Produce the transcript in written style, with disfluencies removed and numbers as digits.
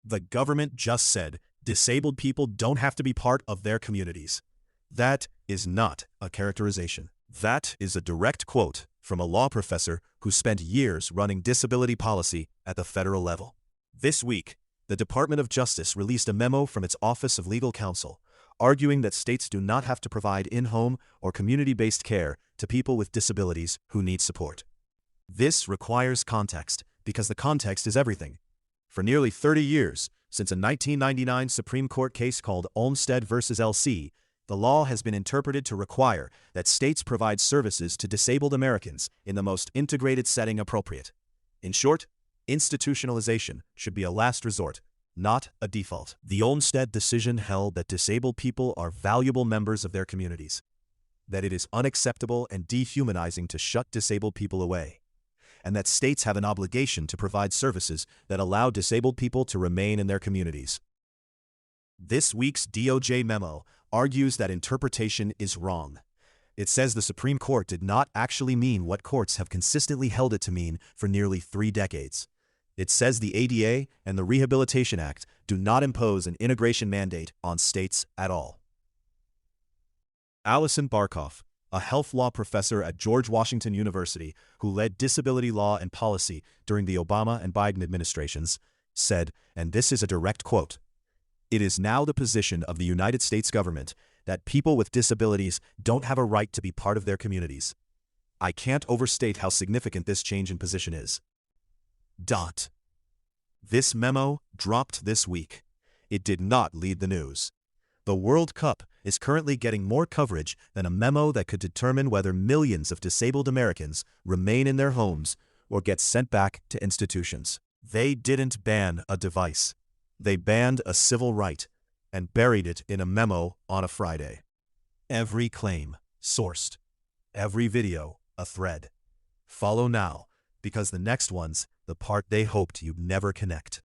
The government just said disabled people don't have to be part of their communities. That is not a characterization. That is a direct quote from a law professor who spent years running disability policy at the federal level. This week, the Department of Justice released a memo from its Office of Legal Counsel, arguing that states do not have to provide in-home or community-based care to people with disabilities who need support. This requires context, because the context is everything. For nearly 30 years, since a 1999 Supreme Court case called Olmstead v. LC, the law has been interpreted to require that states provide services to disabled Americans in the most integrated setting appropriate. In short, institutionalization should be a last resort, not a default. The Olmstead decision held that disabled people are valuable members of their communities, that it is unacceptable and dehumanizing to shut disabled people away, and that states have an obligation to provide services that allow disabled people to remain in their communities. This week's DOJ memo argues that interpretation is wrong. It says the Supreme Court did not actually mean what courts have consistently held it to mean for nearly 3 decades. It says the ADA and the Rehabilitation Act do not impose an integration mandate on states at all. Allison Barkoff, a health law professor at George Washington University who led disability law and policy during the Obama and Biden administrations, said, and this is a direct quote, "It is now the position of the United States government that people with disabilities don't have a right to be part of their communities. I can't overstate how significant this change in position is." This memo dropped this week. It did not lead the news. The World Cup is currently getting more coverage than a memo that could determine whether millions of disabled Americans remain in their homes or get sent back to institutions. They didn't ban a device. They banned a civil right and buried it in a memo on a Friday. Every claim sourced. Every video a thread. Follow now, because the next one's the part they hoped you'd never connect.